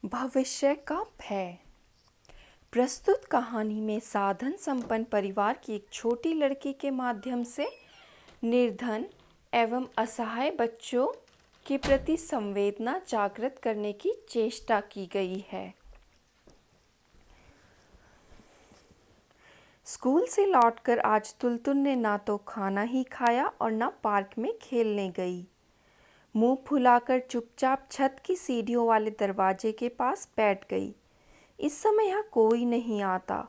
भविष्य का भय। प्रस्तुत कहानी में साधन संपन्न परिवार की एक छोटी लड़की के माध्यम से निर्धन एवं असहाय बच्चों के प्रति संवेदना जागृत करने की चेष्टा की गई है। स्कूल से लौटकर आज तुलतुल ने ना तो खाना ही खाया और ना पार्क में खेलने गई। मुंह फुलाकर चुपचाप छत की सीढ़ियों वाले दरवाजे के पास बैठ गई। इस समय यहाँ कोई नहीं आता,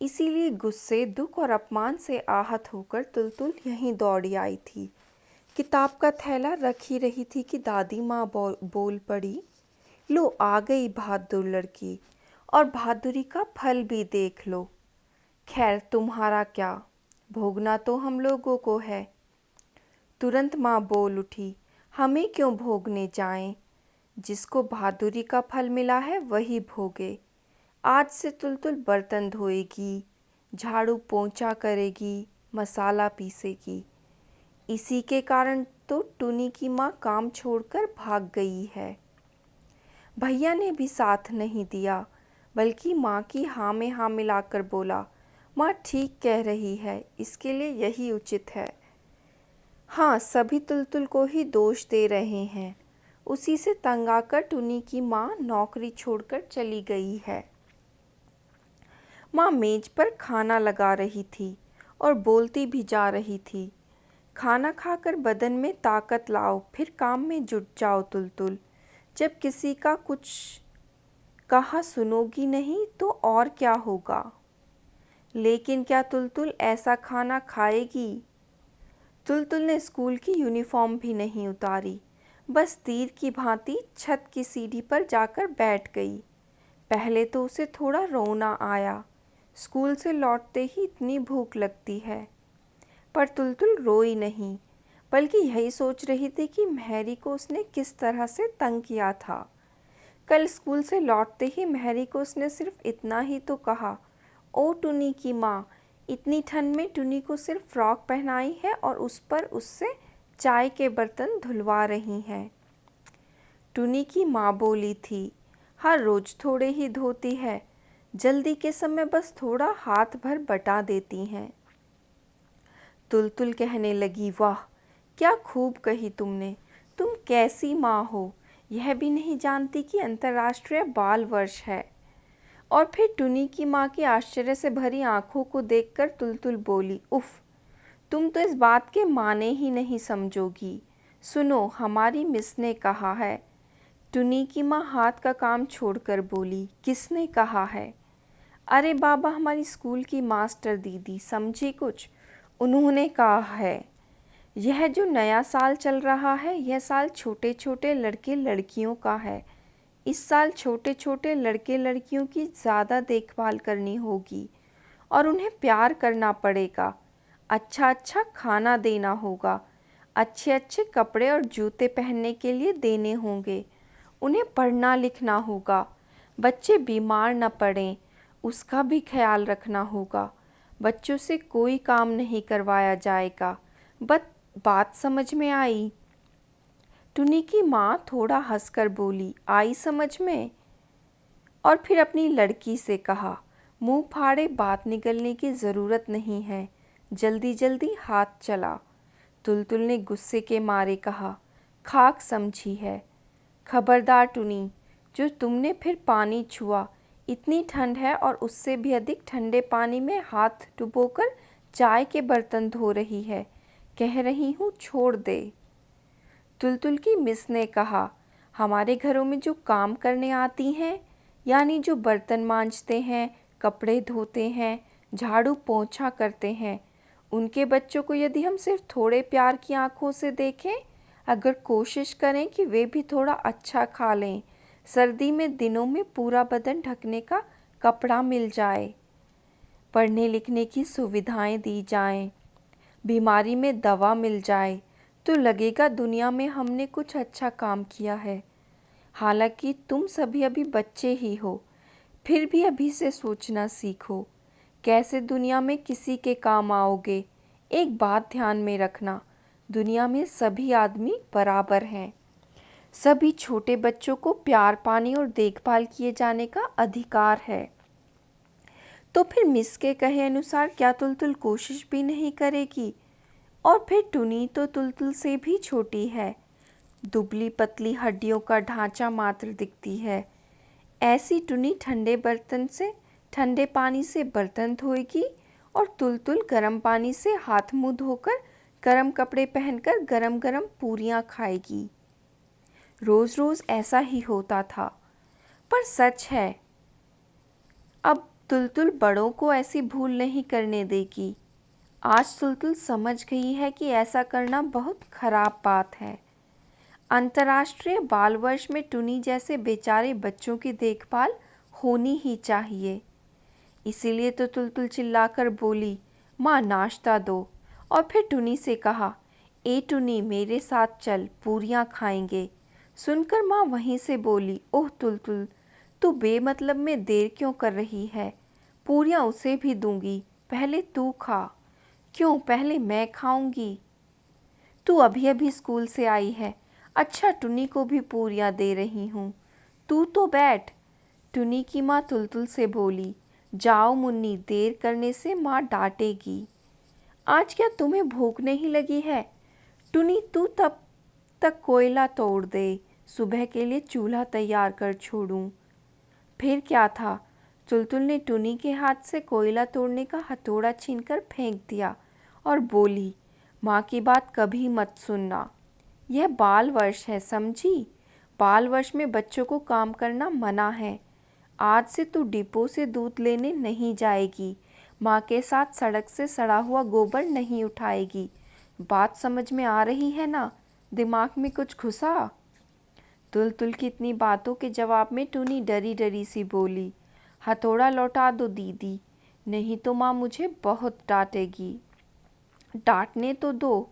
इसीलिए गुस्से, दुख और अपमान से आहत होकर तुलतुल यहीं दौड़ी आई थी। किताब का थैला रख ही रही थी कि दादी माँ बोल पड़ी, लो आ गई बहादुर लड़की, और बहादुरी का फल भी देख लो। खैर तुम्हारा क्या, भोगना तो हम लोगों को है। तुरंत माँ बोल उठी, हमें क्यों भोगने जाएं? जिसको बहादुरी का फल मिला है वही भोगे। आज से तुलतुल बर्तन धोएगी, झाड़ू पोंछा करेगी, मसाला पीसेगी। इसी के कारण तो टुनी की माँ काम छोड़कर भाग गई है। भैया ने भी साथ नहीं दिया, बल्कि माँ की हाँ में हाँ मिलाकर बोला, माँ ठीक कह रही है, इसके लिए यही उचित है। हाँ, सभी तुलतुल को ही दोष दे रहे हैं। उसी से तंग आकर टुनी की माँ नौकरी छोड़कर चली गई है। माँ मेज पर खाना लगा रही थी और बोलती भी जा रही थी, खाना खाकर बदन में ताकत लाओ, फिर काम में जुट जाओ तुलतुल। जब किसी का कुछ कहा सुनोगी नहीं तो और क्या होगा। लेकिन क्या तुलतुल ऐसा खाना खाएगी? तुलतुल ने स्कूल की यूनिफॉर्म भी नहीं उतारी, बस तीर की भांति छत की सीढ़ी पर जाकर बैठ गई। पहले तो उसे थोड़ा रोना आया, स्कूल से लौटते ही इतनी भूख लगती है। पर तुलतुल रोई नहीं, बल्कि यही सोच रही थी कि मेहरी को उसने किस तरह से तंग किया था। कल स्कूल से लौटते ही मेहरी को उसने सिर्फ इतना ही तो कहा, ओ टुनी की माँ, इतनी ठंड में टुनी को सिर्फ फ्रॉक पहनाई है और उस पर उससे चाय के बर्तन धुलवा रही हैं। टुनी की माँ बोली थी, हर रोज थोड़े ही धोती है, जल्दी के समय बस थोड़ा हाथ भर बटा देती हैं। तुलतुल कहने लगी, वाह क्या खूब कही तुमने, तुम कैसी माँ हो, यह भी नहीं जानती कि अंतर्राष्ट्रीय बाल वर्ष है। और फिर टुनी की माँ की आश्चर्य से भरी आंखों को देखकर तुलतुल बोली, उफ, तुम तो इस बात के माने ही नहीं समझोगी। सुनो, हमारी मिस ने कहा है। टुनी की माँ हाथ का काम छोड़कर बोली, किसने कहा है? अरे बाबा, हमारी स्कूल की मास्टर दीदी, समझी कुछ? उन्होंने कहा है, यह जो नया साल चल रहा है, यह साल छोटे छोटे लड़के लड़कियों का है। इस साल छोटे छोटे लड़के लड़कियों की ज़्यादा देखभाल करनी होगी और उन्हें प्यार करना पड़ेगा। अच्छा अच्छा खाना देना होगा, अच्छे अच्छे कपड़े और जूते पहनने के लिए देने होंगे। उन्हें पढ़ना लिखना होगा, बच्चे बीमार न पड़ें उसका भी ख्याल रखना होगा। बच्चों से कोई काम नहीं करवाया जाएगा। बात समझ में आई? टुनी की माँ थोड़ा हंसकर बोली, आई समझ में? और फिर अपनी लड़की से कहा, मुंह फाड़े बात निकलने की ज़रूरत नहीं है, जल्दी जल्दी हाथ चला। तुलतुल ने गुस्से के मारे कहा, खाक समझी है। खबरदार टुनी, जो तुमने फिर पानी छुआ, इतनी ठंड है और उससे भी अधिक ठंडे पानी में हाथ डुबोकर चाय के बर्तन धो रही है। कह रही हूँ छोड़ दे। तुलतुल की मिस ने कहा, हमारे घरों में जो काम करने आती हैं, यानी जो बर्तन मांजते हैं, कपड़े धोते हैं, झाड़ू पोंछा करते हैं, उनके बच्चों को यदि हम सिर्फ थोड़े प्यार की आंखों से देखें, अगर कोशिश करें कि वे भी थोड़ा अच्छा खा लें, सर्दी में दिनों में पूरा बदन ढकने का कपड़ा मिल जाए, पढ़ने लिखने की सुविधाएं दी जाएं, बीमारी में दवा मिल जाए, तो लगेगा दुनिया में हमने कुछ अच्छा काम किया है। हालांकि तुम सभी अभी बच्चे ही हो, फिर भी अभी से सोचना सीखो, कैसे दुनिया में किसी के काम आओगे। एक बात ध्यान में रखना, दुनिया में सभी आदमी बराबर हैं। सभी छोटे बच्चों को प्यार पाने और देखभाल किए जाने का अधिकार है। तो फिर मिस के कहे अनुसार क्या तुलतुल कोशिश भी नहीं करेगी? और फिर टुनी तो तुलतुल से भी छोटी है, दुबली पतली हड्डियों का ढांचा मात्र दिखती है। ऐसी टुनी ठंडे पानी से बर्तन धोएगी और तुलतुल गर्म पानी से हाथ मुंह धोकर गर्म कपड़े पहनकर गरम गरम पूरियां खाएगी। रोज रोज ऐसा ही होता था, पर सच है अब तुलतुल बड़ों को ऐसी भूल नहीं करने देगी। आज तुलतुल समझ गई है कि ऐसा करना बहुत खराब बात है। अंतर्राष्ट्रीय बाल वर्ष में टुनी जैसे बेचारे बच्चों की देखभाल होनी ही चाहिए। इसीलिए तो तुलतुल चिल्लाकर बोली, माँ नाश्ता दो। और फिर टुनी से कहा, ए टुनी मेरे साथ चल, पूरियाँ खाएंगे। सुनकर माँ वहीं से बोली, ओह तुलतुल, तू बेमतलब में देर क्यों कर रही है? पूरियाँ उसे भी दूंगी, पहले तू खा। क्यों, पहले मैं खाऊंगी? तू अभी अभी स्कूल से आई है। अच्छा, टुनी को भी पूरियाँ दे रही हूँ, तू तो बैठ। टुनी की माँ तुलतुल से बोली, जाओ मुन्नी, देर करने से माँ डांटेगी। आज क्या तुम्हें भूख नहीं लगी है? टुनी तू तब तक कोयला तोड़ दे, सुबह के लिए चूल्हा तैयार कर छोड़ूं। फिर क्या था, तुलतुल ने टुनी के हाथ से कोयला तोड़ने का हथौड़ा छीनकर फेंक दिया और बोली, माँ की बात कभी मत सुनना, यह बाल वर्ष है, समझी? बाल वर्ष में बच्चों को काम करना मना है। आज से तू डिपो से दूध लेने नहीं जाएगी, माँ के साथ सड़क से सड़ा हुआ गोबर नहीं उठाएगी। बात समझ में आ रही है ना? दिमाग में कुछ घुसा? तुलतुल की इतनी बातों के जवाब में टुनी डरी डरी सी बोली, हथौड़ा लौटा दो दीदी, नहीं तो माँ मुझे बहुत डांटेगी। डांटने तो दो,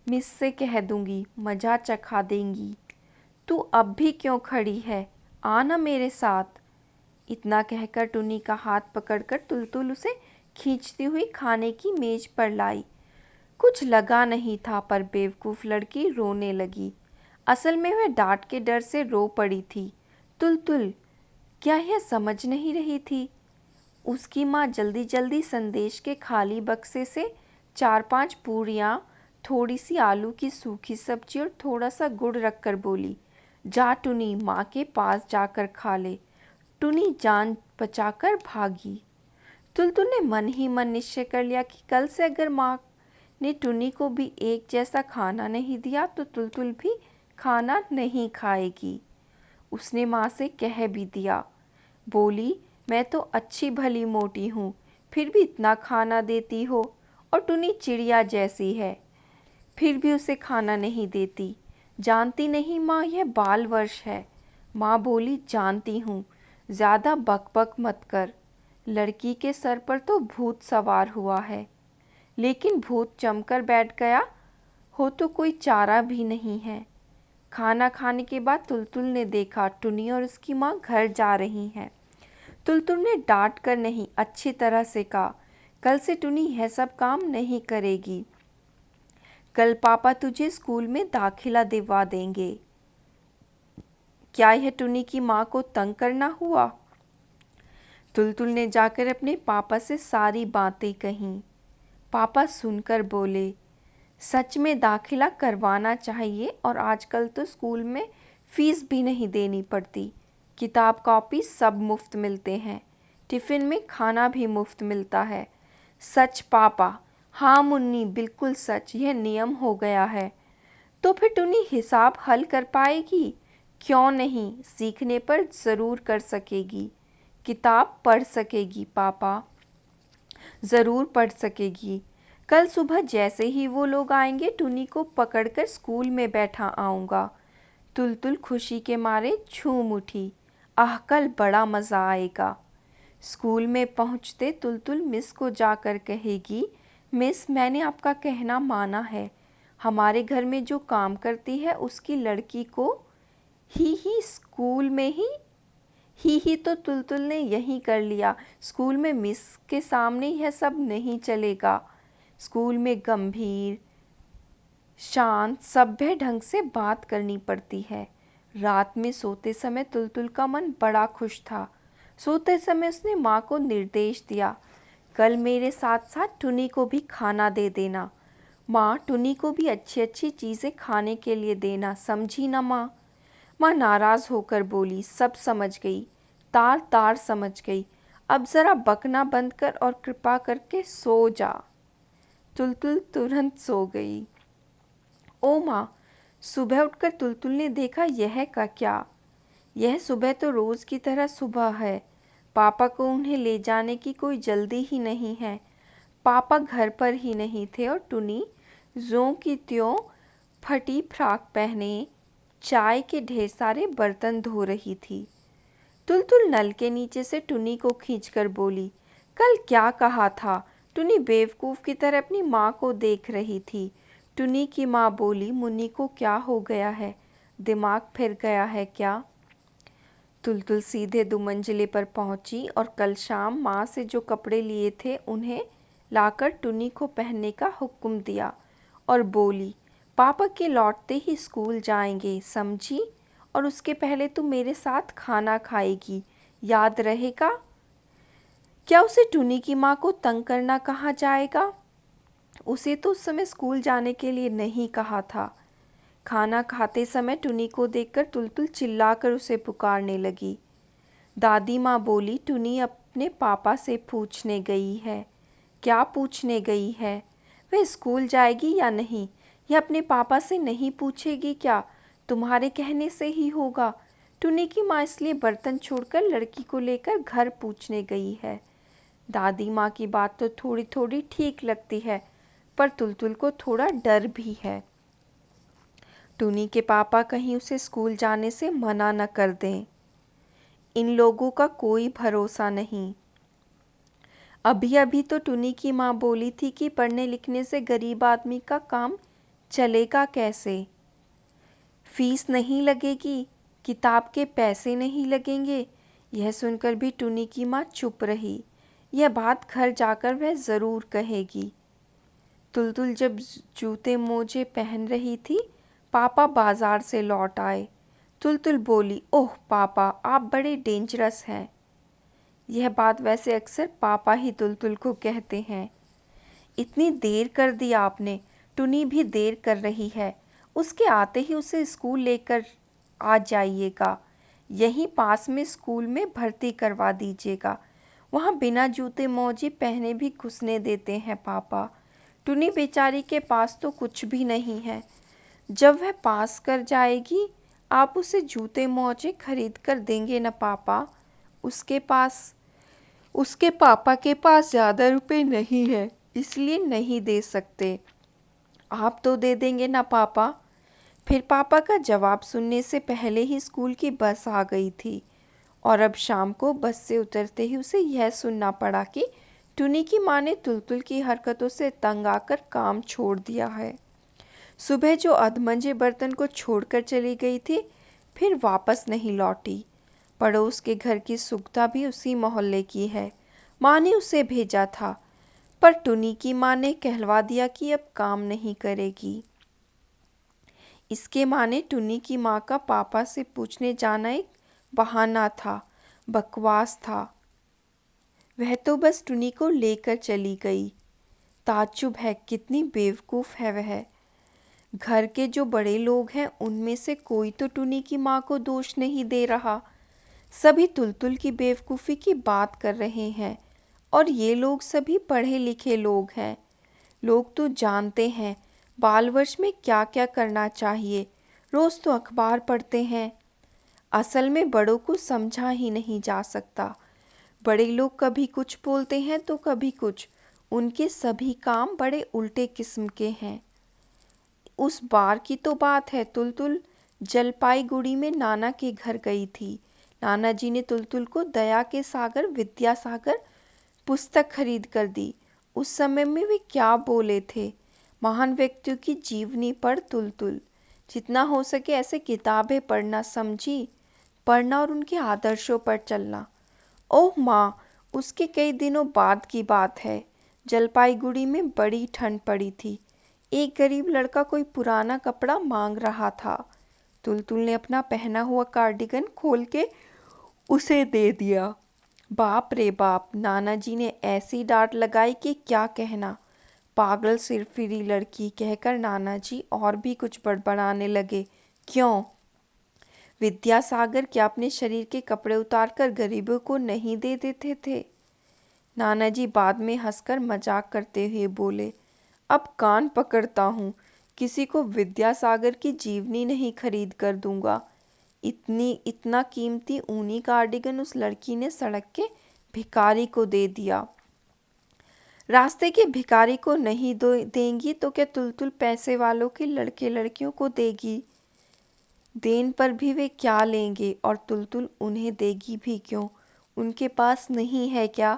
मिस से कह दूंगी, मजा चखा देंगी। तू अब भी क्यों खड़ी है, आना मेरे साथ। इतना कहकर टुनी का हाथ पकड़कर तुलतुल उसे खींचती हुई खाने की मेज पर लाई। कुछ लगा नहीं था, पर बेवकूफ़ लड़की रोने लगी। असल में वह डांट के डर से रो पड़ी थी। तुलतुल क्या यह समझ नहीं रही थी? उसकी माँ जल्दी जल्दी संदेश के खाली बक्से से 4-5 पूरियाँ, थोड़ी सी आलू की सूखी सब्जी और थोड़ा सा गुड़ रखकर बोली, जा टुनी, माँ के पास जाकर खा ले। टुनी जान बचाकर भागी। तुलतुल ने मन ही मन निश्चय कर लिया कि कल से अगर माँ ने टुनी को भी एक जैसा खाना नहीं दिया तो तुलतुल भी खाना नहीं खाएगी। उसने माँ से कह भी दिया, बोली, मैं तो अच्छी भली मोटी हूँ, फिर भी इतना खाना देती हो, और टुनी चिड़िया जैसी है, फिर भी उसे खाना नहीं देती। जानती नहीं माँ, यह बाल वर्ष है। माँ बोली, जानती हूँ, ज़्यादा बकबक मत कर। लड़की के सर पर तो भूत सवार हुआ है, लेकिन भूत जमकर बैठ गया हो तो कोई चारा भी नहीं है। खाना खाने के बाद तुलतुल ने देखा टुनी और उसकी माँ घर जा रही हैं। तुलतुल ने डांट कर नहीं, अच्छी तरह से कहा, कल से टुनी यह सब काम नहीं करेगी। कल पापा तुझे स्कूल में दाखिला दिलवा देंगे। क्या यह टुनी की माँ को तंग करना हुआ? तुलतुल ने जाकर अपने पापा से सारी बातें कहीं। पापा सुनकर बोले, सच में दाखिला करवाना चाहिए, और आजकल तो स्कूल में फ़ीस भी नहीं देनी पड़ती। किताब कॉपी सब मुफ्त मिलते हैं, टिफ़िन में खाना भी मुफ्त मिलता है। सच पापा? हाँ मुन्नी, बिल्कुल सच, यह नियम हो गया है। तो फिर टुनी हिसाब हल कर पाएगी? क्यों नहीं, सीखने पर ज़रूर कर सकेगी। किताब पढ़ सकेगी पापा, ज़रूर पढ़ सकेगी। कल सुबह जैसे ही वो लोग आएंगे, टुनी को पकड़कर स्कूल में बैठा आऊँगा। तुलतुल खुशी के मारे झूम उठी, आह कल बड़ा मज़ा आएगा। स्कूल में पहुँचते तुलतुल मिस को जाकर कहेगी, मिस मैंने आपका कहना माना है, हमारे घर में जो काम करती है उसकी लड़की को ही स्कूल में ही तो तुलतुल ने यही कर लिया। स्कूल में मिस के सामने यह सब नहीं चलेगा। स्कूल में गंभीर, शांत, सभ्य ढंग से बात करनी पड़ती है। रात में सोते समय तुलतुल का मन बड़ा खुश था। सोते समय उसने माँ को निर्देश दिया, कल मेरे साथ साथ टुनी को भी खाना दे देना। माँ, टुनी को भी अच्छी अच्छी चीज़ें खाने के लिए देना, समझी ना माँ? माँ नाराज़ होकर बोली, सब समझ गई, तार तार समझ गई। अब ज़रा बकना बंद कर और कृपा करके सो जा। तुलतुल तुरंत सो गई। ओ माँ, सुबह उठकर तुलतुल ने देखा, यह का क्या? यह सुबह तो रोज़ की तरह सुबह है। पापा को उन्हें ले जाने की कोई जल्दी ही नहीं है। पापा घर पर ही नहीं थे और टुनी ज्यों की त्यों फटी फ्राक पहने चाय के ढेर सारे बर्तन धो रही थी। तुलतुल नल के नीचे से टुनी को खींचकर बोली, कल क्या कहा था? टुनी बेवकूफ़ की तरह अपनी माँ को देख रही थी। टुनी की माँ बोली, मुन्नी को क्या हो गया है? दिमाग फिर गया है क्या? तुलतुल सीधे दुमंजिले पर पहुंची और कल शाम माँ से जो कपड़े लिए थे उन्हें लाकर टुनी को पहनने का हुक्म दिया और बोली, पापा के लौटते ही स्कूल जाएंगे, समझी? और उसके पहले तू मेरे साथ खाना खाएगी, याद रहेगा? क्या उसे टुनी की माँ को तंग करना कहा जाएगा? उसे तो उस समय स्कूल जाने के लिए नहीं कहा था। खाना खाते समय टुनी को देखकर तुलतुल चिल्लाकर उसे पुकारने लगी। दादी माँ बोली, टुनी अपने पापा से पूछने गई है। क्या पूछने गई है? वह स्कूल जाएगी या नहीं? यह अपने पापा से नहीं पूछेगी क्या? तुम्हारे कहने से ही होगा। टुनी की माँ इसलिए बर्तन छोड़कर लड़की को लेकर घर पूछने गई है। दादी माँ की बात तो थोड़ी थोड़ी ठीक लगती है, पर तुलतुल को थोड़ा डर भी है। टुनी के पापा कहीं उसे स्कूल जाने से मना न कर दें। इन लोगों का कोई भरोसा नहीं। अभी अभी तो टुनी की माँ बोली थी कि पढ़ने लिखने से गरीब आदमी का काम चलेगा कैसे? फीस नहीं लगेगी, किताब के पैसे नहीं लगेंगे। यह सुनकर भी टुनी की माँ चुप रही। यह बात घर जाकर वह ज़रूर कहेगी। तुलतुल जब जूते मोजे पहन रही थी, पापा बाज़ार से लौट आए। तुलतुल बोली, ओह पापा, आप बड़े डेंजरस हैं। यह बात वैसे अक्सर पापा ही तुलतुल को कहते हैं। इतनी देर कर दी आपने, टुनी भी देर कर रही है। उसके आते ही उसे स्कूल लेकर आ जाइएगा। यहीं पास में स्कूल में भर्ती करवा दीजिएगा। वहाँ बिना जूते मोजे पहने भी घुसने देते हैं पापा। टुनी बेचारी के पास तो कुछ भी नहीं है। जब वह पास कर जाएगी, आप उसे जूते मोजे खरीद कर देंगे ना पापा? उसके पापा के पास ज़्यादा रुपए नहीं है, इसलिए नहीं दे सकते। आप तो दे देंगे ना पापा? फिर पापा का जवाब सुनने से पहले ही स्कूल की बस आ गई थी और अब शाम को बस से उतरते ही उसे यह सुनना पड़ा कि टुनी की माँ ने तुलतुल की हरकतों से तंग आकर काम छोड़ दिया है। सुबह जो अधमंजे बर्तन को छोड़कर चली गई थी, फिर वापस नहीं लौटी। पड़ोस के घर की सुगता भी उसी मोहल्ले की है। माँ ने उसे भेजा था, पर टुनी की माँ ने कहलवा दिया कि अब काम नहीं करेगी। इसके माने टुनी की माँ का पापा से पूछने जाना एक बहाना था, बकवास था। वह तो बस टुनी को लेकर चली गई। ताज्जुब है, कितनी बेवकूफ़ है वह। घर के जो बड़े लोग हैं उनमें से कोई तो टुनी की माँ को दोष नहीं दे रहा। सभी तुलतुल की बेवकूफ़ी की बात कर रहे हैं और ये लोग सभी पढ़े लिखे लोग हैं। लोग तो जानते हैं बाल वर्ष में क्या क्या करना चाहिए, रोज़ तो अखबार पढ़ते हैं। असल में बड़ों को समझा ही नहीं जा सकता। बड़े लोग कभी कुछ बोलते हैं तो कभी कुछ। उनके सभी काम बड़े उल्टे किस्म के हैं। उस बार की तो बात है, तुलतुल जलपाईगुड़ी में नाना के घर गई थी। नाना जी ने तुलतुल को दया के सागर विद्यासागर पुस्तक खरीद कर दी। उस समय में वे क्या बोले थे, महान व्यक्तियों की जीवनी पढ़ तुलतुल, जितना हो सके ऐसे किताबें पढ़ना, समझी? पढ़ना और उनके आदर्शों पर चलना। ओह माँ, उसके कई दिनों बाद की बात है। जलपाईगुड़ी में बड़ी ठंड पड़ी थी। एक गरीब लड़का कोई पुराना कपड़ा मांग रहा था। तुलतुल ने अपना पहना हुआ कार्डिगन खोल के उसे दे दिया। बाप रे बाप, नाना जी ने ऐसी डांट लगाई कि क्या कहना। पागल सिरफिरी लड़की कहकर नाना जी और भी कुछ बड़बड़ाने लगे। क्यों? विद्यासागर क्या अपने शरीर के कपड़े उतारकर गरीबों को नहीं दे देते थे? नाना जी बाद में हंसकर मजाक करते हुए बोले, अब कान पकड़ता हूँ, किसी को विद्यासागर की जीवनी नहीं खरीद कर दूंगा। इतना कीमती ऊनी कार्डिगन उस लड़की ने सड़क के भिखारी को दे दिया। रास्ते के भिखारी को नहीं देंगी तो क्या तुलतुल पैसे वालों के लड़के लड़कियों को देगी? देन पर भी वे क्या लेंगे और तुलतुल उन्हें देगी भी क्यों? उनके पास नहीं है क्या?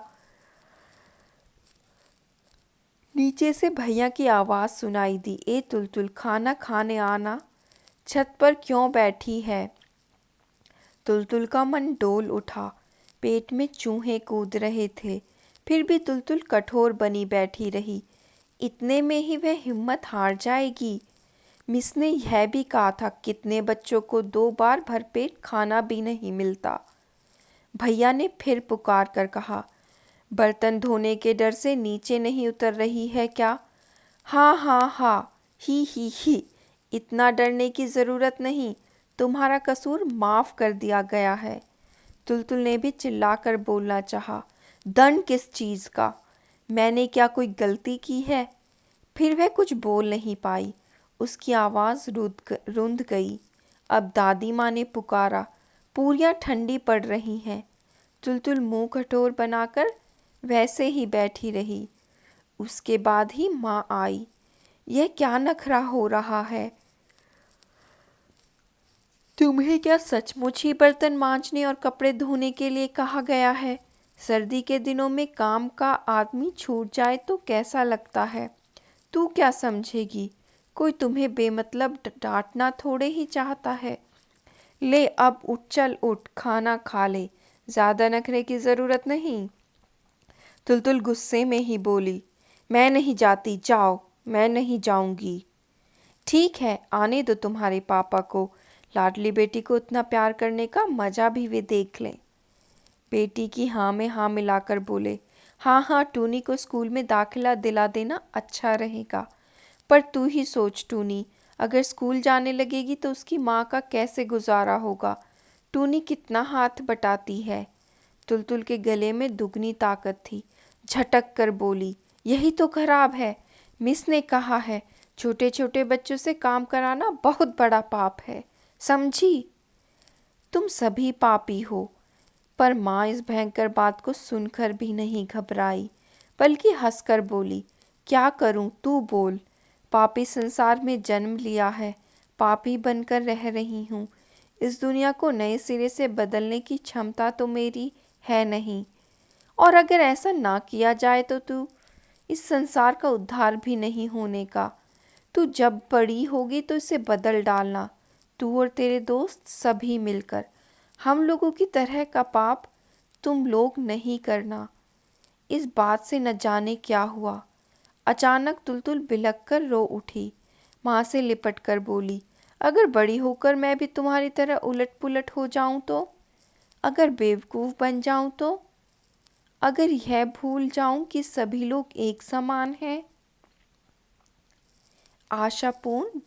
नीचे से भैया की आवाज़ सुनाई दी, ए तुलतुल, खाना खाने आना। छत पर क्यों बैठी है? तुलतुल का मन डोल उठा। पेट में चूहे कूद रहे थे, फिर भी तुलतुल कठोर बनी बैठी रही। इतने में ही वह हिम्मत हार जाएगी। मिस ने यह भी कहा था, कितने बच्चों को 2 बार भरपेट खाना भी नहीं मिलता। भैया ने फिर पुकार कर कहा, बर्तन धोने के डर से नीचे नहीं उतर रही है क्या? हाँ हाँ हाँ, ही, इतना डरने की ज़रूरत नहीं, तुम्हारा कसूर माफ़ कर दिया गया है। तुलतुल ने भी चिल्लाकर बोलना चाहा, दंड किस चीज़ का? मैंने क्या कोई गलती की है? फिर वह कुछ बोल नहीं पाई, उसकी आवाज़ रुंध गई। अब दादी माँ ने पुकारा, पूरियाँ ठंडी पड़ रही हैं। तुलतुल मुंह कठोर बनाकर वैसे ही बैठी रही। उसके बाद ही माँ आई। यह क्या नखरा हो रहा है? तुम्हें क्या सचमुच ही बर्तन मांजने और कपड़े धोने के लिए कहा गया है? सर्दी के दिनों में काम का आदमी छूट जाए तो कैसा लगता है? तू क्या समझेगी? कोई तुम्हें बेमतलब डांटना थोड़े ही चाहता है। ले अब उठ, चल उठ, खाना खा ले, ज़्यादा नखरे की ज़रूरत नहीं। तुलतुल गुस्से में ही बोली, मैं नहीं जाती, जाओ। मैं नहीं जाऊंगी। ठीक है, आने दो तुम्हारे पापा को, लाडली बेटी को इतना प्यार करने का मज़ा भी वे देख लें। बेटी की हाँ में हाँ मिलाकर बोले, हाँ हाँ, टूनी को स्कूल में दाखिला दिला देना अच्छा रहेगा। पर तू ही सोच टूनी, अगर स्कूल जाने लगेगी तो उसकी माँ का कैसे गुजारा होगा? टूनी कितना हाथ बटाती है। तुलतुल के गले में दुगनी ताकत थी। झटक कर बोली, यही तो खराब है। मिस ने कहा है, छोटे छोटे बच्चों से काम कराना बहुत बड़ा पाप है, समझी? तुम सभी पापी हो। पर माँ इस भयंकर बात को सुनकर भी नहीं घबराई, बल्कि हंसकर बोली, क्या करूं, तू बोल। पापी संसार में जन्म लिया है, पापी बनकर रह रही हूँ। इस दुनिया को नए सिरे से बदलने की क्षमता तो मेरी है नहीं, और अगर ऐसा ना किया जाए तो तू इस संसार का उद्धार भी नहीं होने का। तू जब बड़ी होगी तो इसे बदल डालना, तू और तेरे दोस्त सभी मिलकर। हम लोगों की तरह का पाप तुम लोग नहीं करना। इस बात से न जाने क्या हुआ, अचानक तुलतुल बिलख कर रो उठी। माँ से लिपट कर बोली, अगर बड़ी होकर मैं भी तुम्हारी तरह उलट पुलट हो जाऊं तो? अगर बेवकूफ़ बन जाऊं तो? अगर यह भूल जाऊं कि सभी लोग एक समान हैं? आशापूर्ण